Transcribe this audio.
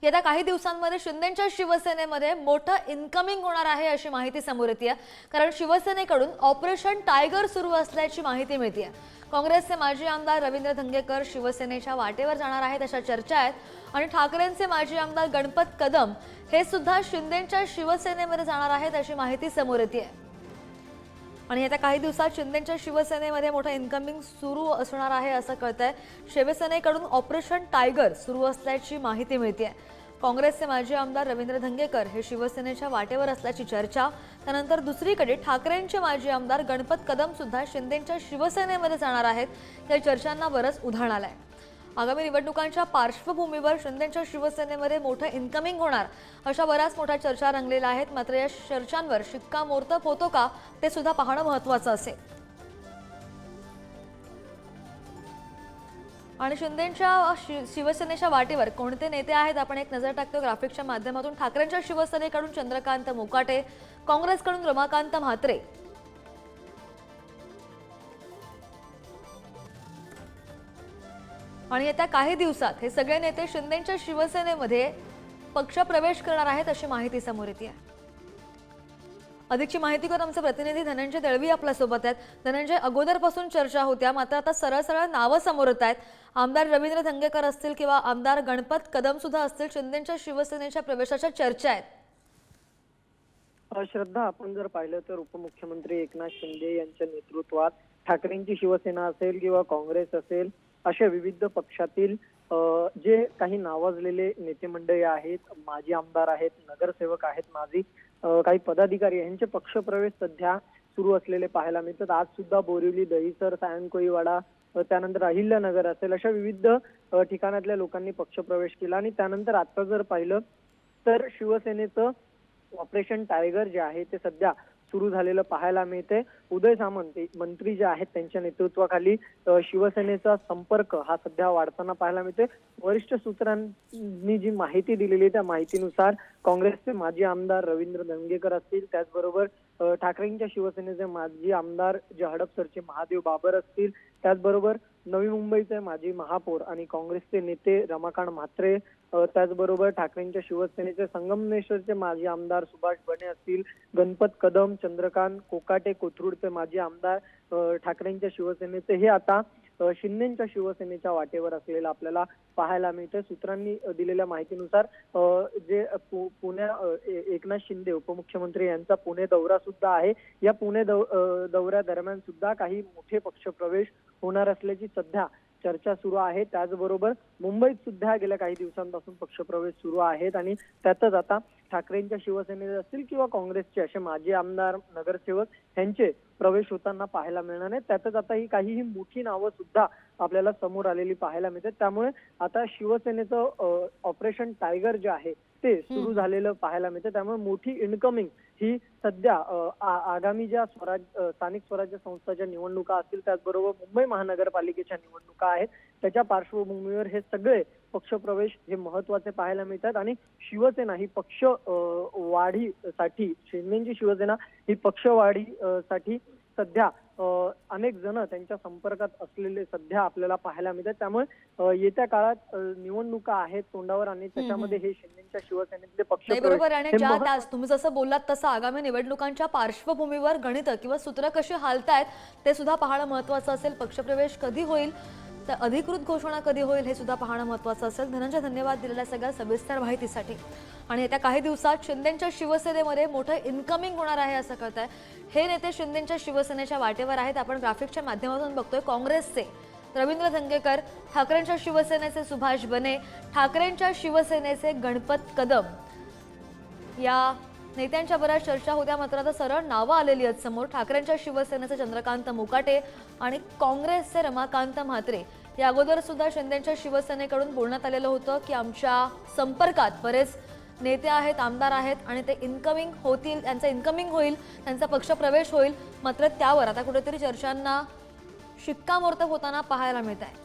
येत्या काही दिवसांमध्ये शिंदेंच्या शिवसेनेमध्ये मोठं इन्कमिंग होणार आहे अशी माहिती समोर येते, कारण शिवसेनेकडून ऑपरेशन टायगर सुरू असल्याची माहिती मिळते। काँग्रेसचे माजी आमदार रवींद्र धंगेकर शिवसेनेच्या वाटेवर जाणार आहेत अशा चर्चा आहेत आणि ठाकरेंचे माजी आमदार गणपत कदम हे सुद्धा शिंदेंच्या शिवसेनेमध्ये जाणार आहेत अशी माहिती समोर येते। आणि येत्या काही दिवसात शिंदेंच्या शिवसेनेमध्ये मोठं इन्कमिंग सुरू असणार आहे असं कळतंय। शिवसेनेकडून ऑपरेशन टायगर सुरू असल्याची माहिती मिळते। काँग्रेसचे माजी आमदार रवींद्र धंगेकर हे शिवसेनेच्या वाटेवर असल्याची चर्चा। त्यानंतर दुसरीकडे ठाकरेंचे माजी आमदार गणपत कदम सुद्धा शिंदेंच्या शिवसेनेमध्ये जाणार आहेत। या चर्चांना बरंच उधाण आलंय। आगामी निवडणुकांच्या पार्श्वभूमीवर शिंदेंच्या शिवसेनेमध्ये मोठं इन्कमिंग होणार अशा बऱ्याच मोठ्या चर्चा रंगलेल्या आहेत। मात्र या चर्चांवर शिक्कामोर्तब होतो का ते सुद्धा पाहणं महत्त्वाचं असेल। आणि शिंदेंच्या शिवसेनेच्या वाटेवर कोणते नेते आहेत आपण एक नजर टाकतो ग्राफिक्सच्या माध्यमातून। ठाकरेंच्या शिवसेनेकडून चंद्रकांत मोकाटे, काँग्रेसकडून रमाकांत म्हात्रे, आणि येत्या काही दिवसात हे सगळे नेते शिंदेंच्या शिवसेनेमध्ये पक्षप्रवेश करणार आहेत अशी माहिती समोर येते आहे। अधिकची माहिती करून आमचे प्रतिनिधी धनंजय दळवी आपल्या सोबत आहेत। धनंजय, अगोदरपासून चर्चा होत्या मात्र आता सरळ सरळ नावं समोर येत आहेत। आमदार रवींद्र धंगेकर असतील किंवा आमदार गणपत कदम सुद्धा असतील, शिंदेंच्या शिवसेनेच्या प्रवेशाच्या चर्चा आहेत। श्रद्धा, आपण जर पाहिलं तर उपमुख्यमंत्री एकनाथ शिंदे यांच्या नेतृत्वात ठाकरेंची शिवसेना असेल किंवा काँग्रेस असेल, अशा विविध पक्षातील जे काही नावाजलेले नेते मंडळी आहेत, माजी आमदार आहेत, नगरसेवक आहेत, माजी काही पदाधिकारी यांचे पक्षप्रवेश सध्या सुरू असलेले पाहायला मिळतात। आज सुद्धा बोरिवली, दहिसर, सायंकोळीवाडा, त्यानंतर अहिल्यानगर असेल, अशा विविध ठिकाणातल्या लोकांनी पक्षप्रवेश केला। आणि त्यानंतर आता जर पाहिलं तर शिवसेनेचं ऑपरेशन टायगर जे आहे ते सध्या सुरू झालेलं पाहायला मिळते। उदय सामंत मंत्री जे आहेत त्यांच्या नेतृत्वाखाली शिवसेनेचा संपर्क हा सध्या वाढताना पाहायला मिळते। वरिष्ठ सूत्रांनी जी माहिती दिलेली त्या माहितीनुसार काँग्रेसचे माजी आमदार रवींद्र धंगेकर असतील, त्याचबरोबर ठाकरेंच्या शिवसेनेचे माजी आमदार जे हडपसरचे महादेव बाबर असतील, त्याचबरोबर नवी मुंबईचे माजी महापौर आणि काँग्रेसचे नेते रमाकांत म्हात्रे, त्याचबरोबर ठाकरेंच्या शिवसेनेचे संगमेश्वरचे माजी आमदार सुभाष बने असतील, गणपत कदम, चंद्रकांत कोकाटे कोथरूडचे माजी आमदार ठाकरेंच्या शिवसेनेचे, हे आता शिंदेंच्या शिवसेनेच्या वाटेवर असलेलं आपल्याला पाहायला मिळतं। सूत्रांनी दिलेल्या माहितीनुसार जे एकनाथ शिंदे उपमुख्यमंत्री यांचा पुणे दौरा सुद्धा आहे, या पुणे दौऱ्यादरम्यान सुद्धा काही मोठे पक्षप्रवेश होणार असल्याची सध्या चर्चा सुरू आहे। त्याचबरोबर मुंबईत सुद्धा गेल्या काही दिवसांपासून पक्षप्रवेश सुरू आहेत आणि त्यातच आता ठाकरेंच्या शिवसेनेचे असतील किंवा काँग्रेसचे असे माजी आमदार, नगरसेवक यांचे प्रवेश होताना पाहायला मिळणार नाही। त्यातच आता ही काही मोठी नावं सुद्धा आपल्याला समोर आलेली पाहायला मिळते। त्यामुळे आता शिवसेनेचं ऑपरेशन टायगर जे आहे ते सुरू झालेलं पाहायला मिळते। त्यामुळे मोठी इन्कमिंग ही सध्या आगामी ज्या स्थानिक स्वराज्य संस्थांच्या निवडणुका असतील, त्याचबरोबर मुंबई महानगरपालिकेच्या निवडणुका आहेत, त्याच्या पार्श्वभूमीवर हे सगळे पक्षप्रवेश हे महत्वाचे पाहायला मिळतात। आणि शिवसेना ही पक्ष वाढीसाठी, शिंदेची शिवसेना ही पक्षवाढीसाठी सध्या अनेक जण त्यांच्या संपर्कात असलेले सध्या आपल्याला पाहायला मिळतात। त्यामुळे येत्या काळात निवडणुका आहेत तोंडावर आणि त्याच्यामध्ये हे शिंदेच्या शिवसेनेतले पक्ष बरोबर। आणि ज्या तुम्ही जसं बोललात तसं आगामी निवडणुकांच्या पार्श्वभूमीवर गणित किंवा सूत्र कशी हालतायत ते सुद्धा पाहणं महत्त्वाचं असेल। पक्षप्रवेश कधी होईल, तर अधिकृत घोषणा कधी होईल हे सुद्धा पाहणं महत्त्वाचं असेल। धनंजय, धन्यवाद दिलेल्या सगळ्या सविस्तर माहितीसाठी। आणि येत्या काही दिवसात शिंदेंच्या शिवसेनेमध्ये मोठं इन्कमिंग होणार आहे असं कळतंय। हे नेते शिंदेंच्या शिवसेनेच्या वाटेवर आहेत। आपण ग्राफिक्सच्या माध्यमातून बघतोय काँग्रेसचे रवींद्र धंगेकर, ठाकरेंच्या शिवसेनेचे सुभाष बने, ठाकरेंच्या शिवसेनेचे गणपत कदम, या नेत्यांच्या बऱ्याच चर्चा होत्या मात्र आता सरळ नावं आलेली आहेत समोर। ठाकरेंच्या शिवसेनेचे चंद्रकांत मोकाटे आणि काँग्रेसचे रमाकांत म्हात्रे। या अगोदर सुद्धा शिंदेच्या शिवसेनेकडून बोलण्यात आलेलं होतं की आमच्या संपर्कात बरेच नेते आहेत, आमदार आहेत आणि ते इन्कमिंग होतील, त्यांचं इन्कमिंग होईल, त्यांचा पक्षप्रवेश होईल। मात्र त्यावर आता कुठेतरी चर्चांना शिक्कामोर्तब होताना पाहायला मिळत आहे।